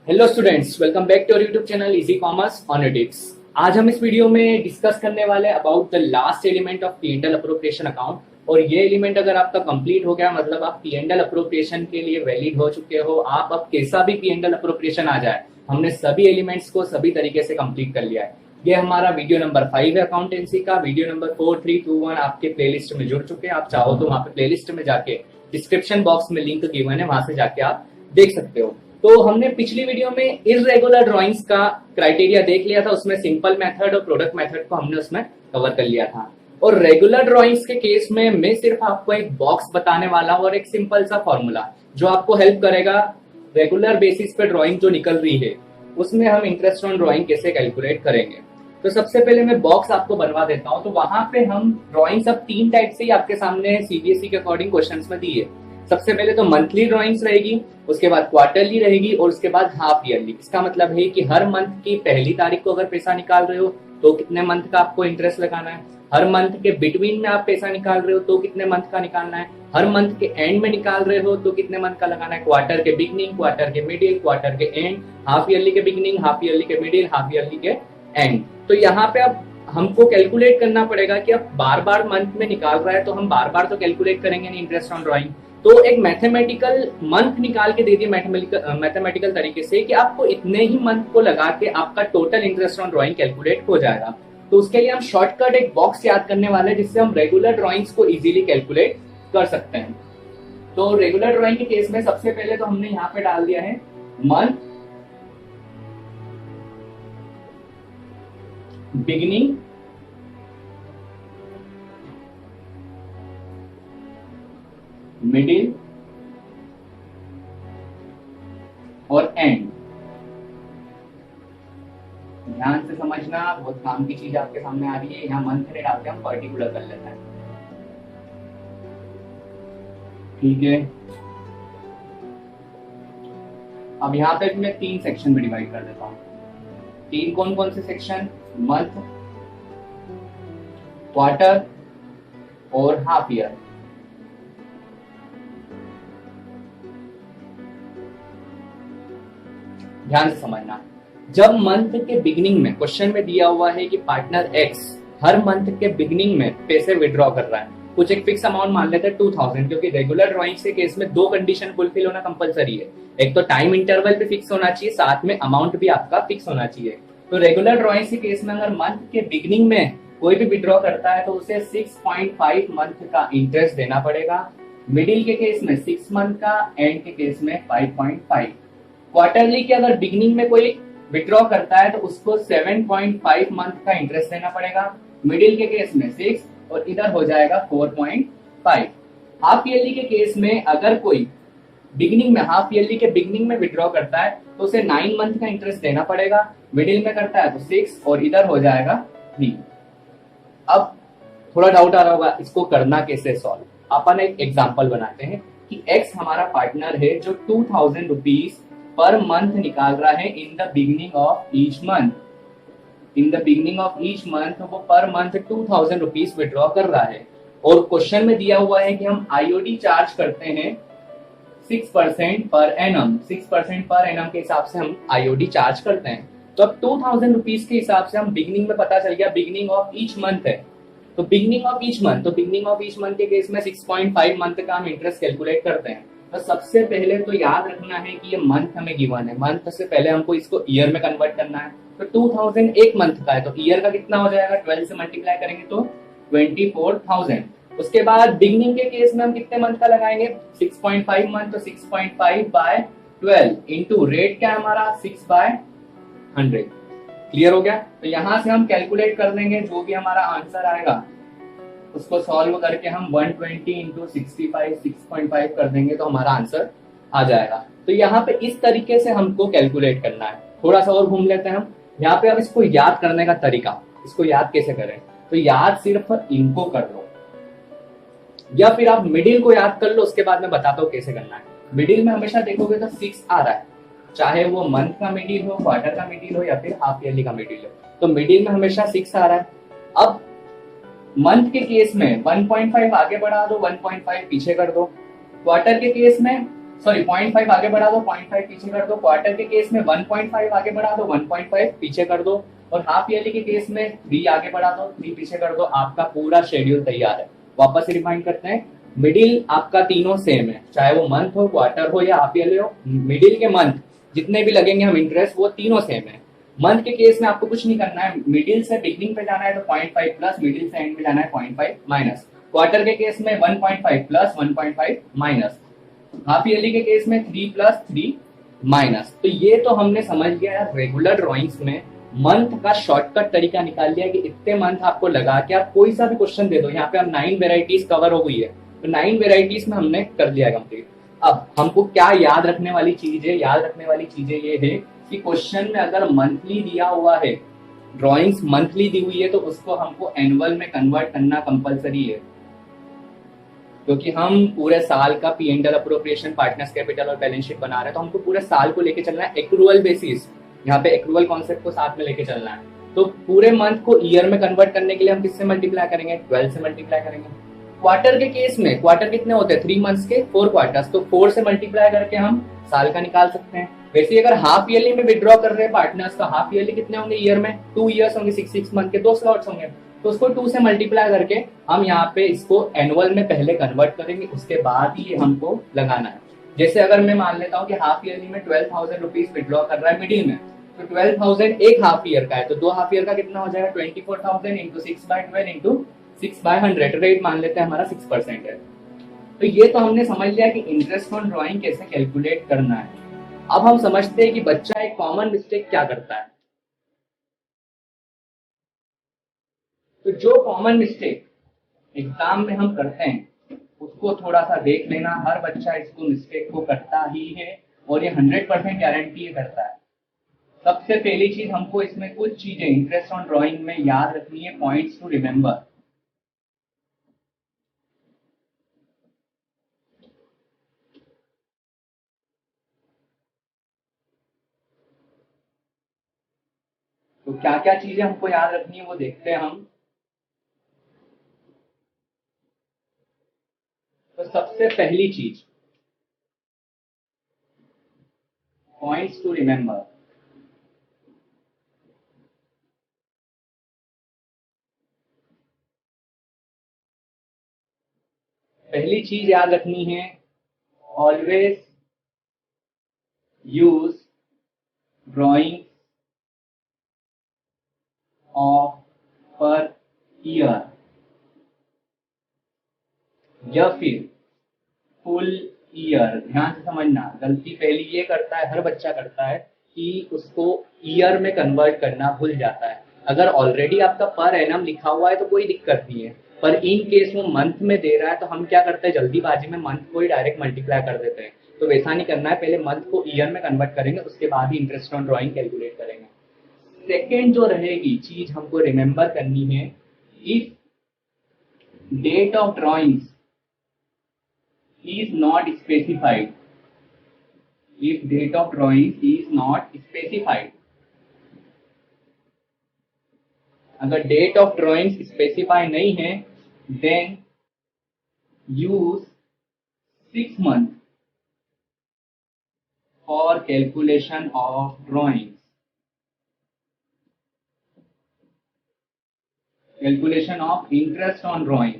Hello students, welcome back to YouTube channel easy commerce on Edix. आज हम इस video में डिस्कस करने वाले about the last element of P&L appropriation account. और ये एलिमेंट अगर आपका कंप्लीट हो गया, मतलब आप P&L अप्रोप्रिएशन के लिए वैलिड हो चुके हो, आप अब कैसा भी P&L अप्रोप्रिएशन आ जाए, हमने सभी एलिमेंट्स को सभी तरीके से कंप्लीट कर लिया है। ये हमारा वीडियो नंबर 5 है अकाउंटेंसी का। वीडियो नंबर 4, 3, 2, 1 आपके प्लेलिस्ट में जुड़ चुके हैं। आप चाहो तो वहां पे प्लेलिस्ट में जाके डिस्क्रिप्शन बॉक्स में लिंक गिवन है, वहां से जाके आप देख सकते हो। तो हमने पिछली वीडियो में इररेगुलर ड्राइंग्स का क्राइटेरिया देख लिया था, उसमें सिंपल मेथड और प्रोडक्ट मेथड को हमने उसमें कवर कर लिया था। और रेगुलर ड्राइंग्स के केस में मैं सिर्फ आपको एक बॉक्स बताने वाला हूं और एक सिंपल सा फॉर्मूला जो आपको हेल्प करेगा रेगुलर बेसिस पे ड्राइंग जो निकल रही है उसमें हम इंटरेस्ट ऑन ड्राइंग कैसे कैलकुलेट करेंगे। तो सबसे पहले मैं बॉक्स आपको बनवा देता हूं। तो वहां पे हम ड्राइंग सब 3 टाइप से ही आपके सामने सीबीएसई के अकॉर्डिंग क्वेश्चंस में दी है। सबसे पहले तो मंथली ड्राइंग्स रहेगी, उसके बाद क्वार्टरली रहेगी और उसके बाद हाफ ईयरली। इसका मतलब है कि हर मंथ की पहली तारीख को अगर पैसा निकाल रहे हो तो कितने मंथ का आपको इंटरेस्ट लगाना है, हर मंथ के बिटवीन में आप पैसा निकाल रहे हो तो कितने मंथ का निकालना है, हर मंथ के एंड में निकाल रहे हो तो कितने मंथ का लगाना है, क्वार्टर के बिगनिंग, क्वार्टर के मिडिल, क्वार्टर के एंड, हाफ ईयरली के बिगनिंग, हाफ ईयरली के मिडिल, हाफ ईयरली के एंड। तो यहाँ पे अब हमको कैलकुलेट करना पड़ेगा कि अब बार बार मंथ में निकाल रहा है तो हम बार बार तो कैलकुलेट करेंगे नहीं इंटरेस्ट ऑन ड्राइंग। तो एक मैथमेटिकल मंथ निकाल के दे दिए मैथमेटिकल तरीके से कि आपको इतने ही मंथ को लगा के आपका total interest on drawing calculate हो जाएगा। तो उसके लिए हम शॉर्टकट एक बॉक्स याद करने वाले हैं जिससे हम रेगुलर ड्राइंग्स को इजीली कैलकुलेट कर सकते हैं। तो रेगुलर ड्राइंग के केस में सबसे पहले तो हमने यहाँ पे डाल दिया है मंथ बिगिनिंग, मिडिल और एंड। ध्यान से समझना, बहुत काम की चीज आपके सामने आ रही है। यहाँ मंथ नहीं डालते, हम पर्टिकुलर कर लेते हैं, ठीक है। अब यहाँ पे मैं 3 सेक्शन में डिवाइड कर देता हूँ। 3 कौन कौन से सेक्शन? मंथ, क्वार्टर और हाफ ईयर। ध्यान से समझना, जब मंथ के बिगिनिंग में क्वेश्चन में दिया हुआ है कि पार्टनर एक्स हर मंथ के बिगिनिंग में पैसे विड्रॉ कर रहा है, कुछ एक फिक्स अमाउंट मान लेते हैं 2000, क्योंकि रेगुलर ड्राइंग के केस में 2 कंडीशन फुलफिल होना कंपलसरी है। एक तो टाइम इंटरवल पे फिक्स होना चाहिए, साथ में अमाउंट भी आपका फिक्स होना चाहिए। तो रेगुलर ड्राइंग के केस में अगर मंथ के बिगिनिंग में कोई भी विड्रॉ करता है तो उसे 6.5 मंथ का इंटरेस्ट देना पड़ेगा, मिडिल के केस में 6 मंथ का, एंड के केस में 5.5। क्वार्टरली के अगर बिगिनिंग में कोई विड्रॉ करता है तो उसको 7.5 मंथ का इंटरेस्ट देना पड़ेगा, मिडिल के केस में 6 और इधर हो जाएगा 4.5। हाफ ईयरली के केस में अगर कोई बिगिनिंग में, हाफ ईयरली के बिगिनिंग में विड्रॉ करता है तो उसे 9 मंथ का इंटरेस्ट देना पड़ेगा, मिडिल में करता है तो 6 और इधर हो जाएगा 3। अब थोड़ा डाउट आ रहा होगा इसको करना कैसे सॉल्व। अपन एक एग्जांपल बनाते हैं कि एक्स हमारा पार्टनर है जो 2000 रुपीज पर मंथ निकाल रहा है in the beginning of each month. In the beginning of each month वो पर मंथ 2000 रुपीज विड्रॉ कर रहा है। और क्वेश्चन में दिया हुआ है कि हम आईओडी चार्ज करते हैं 6% पर एनम। 6% पर एनम के हिसाब से हम आईओडी चार्ज करते हैं। तो अब 2000 रुपीज के हिसाब से हम बिगिनिंग में पता चल गया बिगिनिंग ऑफ ईच मंथ है, तो बिगिनिंग ऑफ ईच मंथ, तो बिगिनिंग ऑफ ईच मंथ के केस में 6.5 मंथ का हम इंटरेस्ट कैलकुलेट करते हैं। तो सबसे पहले तो याद रखना है कि ये मंथ हमें गिवन है, मंथ से पहले हमको इसको ईयर में कन्वर्ट करना है। तो 2000 एक मंथ का है तो ईयर का कितना हो जाएगा, 12 से मल्टीप्लाई करेंगे तो 24,000। उसके बाद बिगिनिंग के केस में हम कितने मंथ का लगाएंगे, 6.5 मंथ, तो 6.5 बाय 12 इंटू रेट क्या है हमारा 6/100। क्लियर हो गया। तो यहां से हम कैलकुलेट कर देंगे, जो भी हमारा आंसर आएगा उसको सॉल्व करके हम 120 इंटू 65 6.5 कर देंगे तो हमारा आंसर आ जाएगा। तो यहाँ पे इस तरीके से हमको कैलकुलेट करना है। थोड़ा सा और घूम लेते हैं हम यहाँ पे। अब इसको याद करने का तरीका, इसको याद कैसे करें, तो याद सिर्फ इनको कर लो या फिर आप मिडिल को याद कर लो, उसके बाद मैं बताता हूँ कैसे करना है। मिडिल में हमेशा देखोगे तो 6 आ रहा है, चाहे वो मंथ का मिडिल हो, क्वार्टर का मिडिल हो या फिर हाफ ईयरली का मिडिल हो, तो मिडिल में हमेशा 6 आ रहा है। अब मंथ के केस में 1.5 आगे बढ़ा दो, 1.5 पीछे कर दो। क्वार्टर के केस में सॉरी 0.5 आगे बढ़ा दो, 0.5 पीछे कर दो। क्वार्टर के केस में 1.5 आगे बढ़ा दो, 1.5 पीछे कर दो। और हाफ ईयरली के केस में 3 आगे बढ़ा दो, 3 पीछे कर दो। आपका पूरा शेड्यूल तैयार है। वापस रिमाइंड करते हैं, मिडिल आपका तीनों सेम है, चाहे वो मंथ हो, क्वार्टर हो या हाफ ईयरली हो। मिडिल के मंथ जितने भी लगेंगे हम इंटरेस्ट, वो तीनों सेम है। मंथ के केस में आपको कुछ नहीं करना है, मिडिल से बिगनिंग पे जाना है तो 0.5 प्लस, मिडिल से एंड पे जाना है 0.5 माइनस। क्वार्टर के केस में 1.5 प्लस, 1.5 माइनस। हाफ ईयरली के केस में 3 प्लस 3 माइनस। तो ये तो हमने समझ लिया यार, रेगुलर ड्रॉइंग्स में मंथ का शॉर्टकट तरीका निकाल लिया कि इतने मंथ आपको लगा के आप कोई सा भी क्वेश्चन दे दो। यहाँ पे अब 9 वेराइटीज कवर हो गई है, तो 9 वेराइटीज में हमने कर लिया कंप्लीट। अब हमको क्या याद रखने वाली चीज है, याद रखने वाली चीजें ये है कि क्वेश्चन में अगर मंथली दिया हुआ है, ड्राइंग्स मंथली दी हुई है, तो उसको हमको एनुअल में कन्वर्ट करना कंपलसरी है। क्योंकि हम पूरे साल का P&L अप्रोप्रिएशन, पार्टनर्स कैपिटल और बैलेंस शीट बना रहे हैं, तो हमको पूरे साल को लेके चलना है एक्रूअल बेसिस। यहाँ पे एक्रूअल कॉन्सेप्ट को साथ में लेके चलना है। तो पूरे मंथ को ईयर में कन्वर्ट करने के लिए हम किससे मल्टीप्लाई करेंगे? 12 से मल्टीप्लाई करेंगे। क्वार्टर के केस में, क्वार्टर कितने होते हैं? 3 मंथ्स के 4 क्वार्टर्स, तो 4 से मल्टीप्लाई करके हम साल का निकाल सकते हैं। वैसे अगर हाफ ईयरली में विड्रॉ कर रहे हैं पार्टनर्स, तो हाफ ईयरली कितने होंगे ईयर में? 2 ईयर्स होंगे, 6 मंथ के 2 स्लॉट्स होंगे। तो उसको 2 से मल्टीप्लाई करके हम यहाँ पे इसको एनुअल में पहले कन्वर्ट करेंगे, उसके बाद ही हमको लगाना है। जैसे अगर मैं मान लेता हूँ कि हाफ ईयरली में 12,000 रुपीज विड्रॉ कर रहा है मिडिल में, तो 12,000 एक हाफ ईयर का है, तो 2 हाफ ईयर का कितना हो जाएगा? 24,000 इंटू 6/12 इंटू 6/100। रेट मान लेते हैं हमारा 6% है। तो ये तो हमने समझ लिया कि इंटरेस्ट ऑन ड्राइंग कैसे कैलकुलेट करना है। अब हम समझते हैं कि बच्चा एक कॉमन मिस्टेक क्या करता है। तो जो कॉमन मिस्टेक एग्जाम में हम करते हैं उसको थोड़ा सा देख लेना। हर बच्चा इसको मिस्टेक को करता ही है और ये 100% गारंटी करता है। सबसे पहली चीज हमको इसमें कुछ चीजें इंटरेस्ट ऑन ड्राइंग में याद रखनी है, पॉइंट्स टू रिमेंबर। तो क्या क्या चीजें हमको याद रखनी है वो देखते हैं हम। तो सबसे पहली चीज, पॉइंट्स टू रिमेंबर। पहली चीज याद रखनी है, always use drying of per year या फिर फुल ईयर। ध्यान से समझना, गलती पहली ये करता है, हर बच्चा करता है कि उसको ईयर में कन्वर्ट करना भूल जाता है। अगर ऑलरेडी आपका पर एनम लिखा हुआ है तो कोई दिक्कत नहीं है, पर इन केस वो मंथ में दे रहा है तो हम क्या करते हैं, जल्दीबाजी में मंथ को ही डायरेक्ट मल्टीप्लाई कर देते हैं। तो वैसा नहीं करना है, पहले मंथ को ईयर में कन्वर्ट करेंगे, उसके बाद ही इंटरेस्ट ऑन ड्राइंग कैलकुलेट करेंगे। सेकेंड जो रहेगी चीज हमको रिमेंबर करनी है, if date of drawings is not specified, if date of drawings is not specified, अगर date of drawings specify नहीं है, then use 6 months for calculation of drawings, calculation of interest on drawing।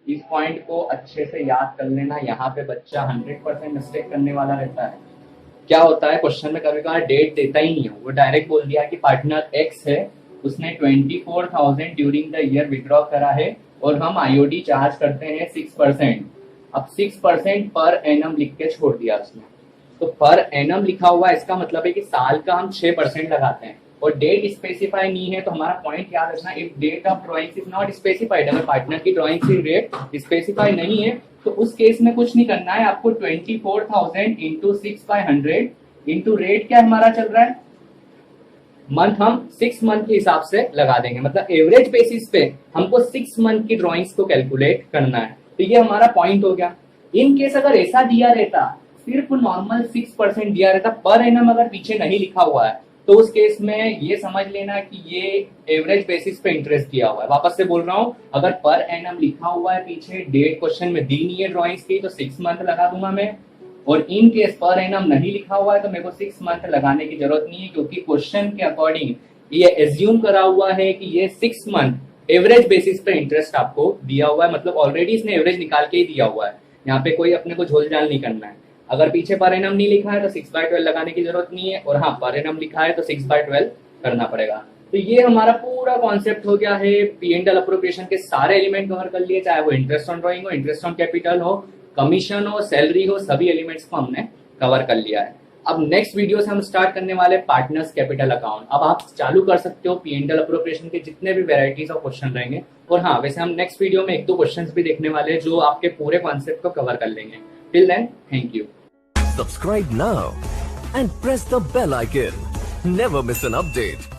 इस point को अच्छे से याद कर लेना, यहाँ पे बच्चा 100% मिस्टेक करने वाला रहता है। क्या होता है, क्वेश्चन में कभी कभार डेट देता ही नहीं है, वो डायरेक्ट बोल दिया कि पार्टनर एक्स है, उसने 24,000 ड्यूरिंग द ईयर विड्रॉ करा है और हम आईओडी चार्ज करते हैं 6%। अब 6% पर एनम लिख के छोड़ दिया उसने, तो पर एनम लिखा हुआ है, इसका मतलब है कि साल का हम 6% लगाते हैं और डेट स्पेसिफाई नहीं है। तो हमारा पॉइंट याद रखना, if date of drawings is not specified, अगर पार्टनर की ड्राइंग की डेट स्पेसिफाई नहीं है तो उस केस में कुछ नहीं करना है आपको। 24,000 इंटू 6/100 इंटू रेट क्या हमारा चल रहा है, मंथ, हम 6 मंथ के हिसाब से लगा देंगे, मतलब एवरेज बेसिस पे हमको 6 मंथ की ड्राइंग्स को कैलकुलेट करना है। तो ये हमारा पॉइंट हो गया। इन केस अगर ऐसा दिया रहता, सिर्फ नॉर्मल 6% दिया रहता, पर एनम अगर पीछे नहीं लिखा हुआ है, तो उस केस में ये समझ लेना कि ये एवरेज बेसिस पे इंटरेस्ट दिया हुआ है। वापस से बोल रहा हूँ, अगर पर एनम लिखा हुआ है पीछे, डेट क्वेश्चन में दी नहीं है ड्रॉइंग्स की, तो 6 मंथ लगा दूंगा मैं। और इन केस पर एनम नहीं लिखा हुआ है तो मेरे को 6 मंथ लगाने की जरूरत नहीं है, क्योंकि क्वेश्चन के अकॉर्डिंग ये एज्यूम करा हुआ है कि ये 6 मंथ एवरेज बेसिस पे इंटरेस्ट आपको दिया हुआ है, मतलब ऑलरेडी इसने एवरेज निकाल के ही दिया हुआ है। यहाँ पे कोई अपने को झोल-झाल नहीं करना है। अगर पीछे पर एनम नहीं लिखा है तो 6/12 लगाने की जरूरत नहीं है, और हाँ पर एनम लिखा है तो 6/12 करना पड़ेगा। तो ये हमारा पूरा कॉन्सेप्ट हो गया है। P&L अप्रोप्रिएशन के सारे एलिमेंट कवर कर लिए, चाहे वो इंटरेस्ट ऑन ड्रॉइंग हो, इंटरेस्ट ऑन कैपिटल हो, कमीशन हो, सैलरी हो, सभी एलिमेंट्स को हमने कवर कर लिया है। अब नेक्स्ट वीडियो से हम स्टार्ट करने वाले पार्टनर्स कैपिटल अकाउंट। अब आप चालू कर सकते हो P&L अप्रोप्रिएशन के जितने भी वेराइटीज ऑफ क्वेश्चन रहेंगे। और हाँ, वैसे हम नेक्स्ट वीडियो में 1-2 क्वेश्चंस भी देखने वाले हैं जो आपके पूरे कॉन्सेप्ट को कवर कर लेंगे। Till then, thank you. Subscribe now and press the bell icon. Never miss an update.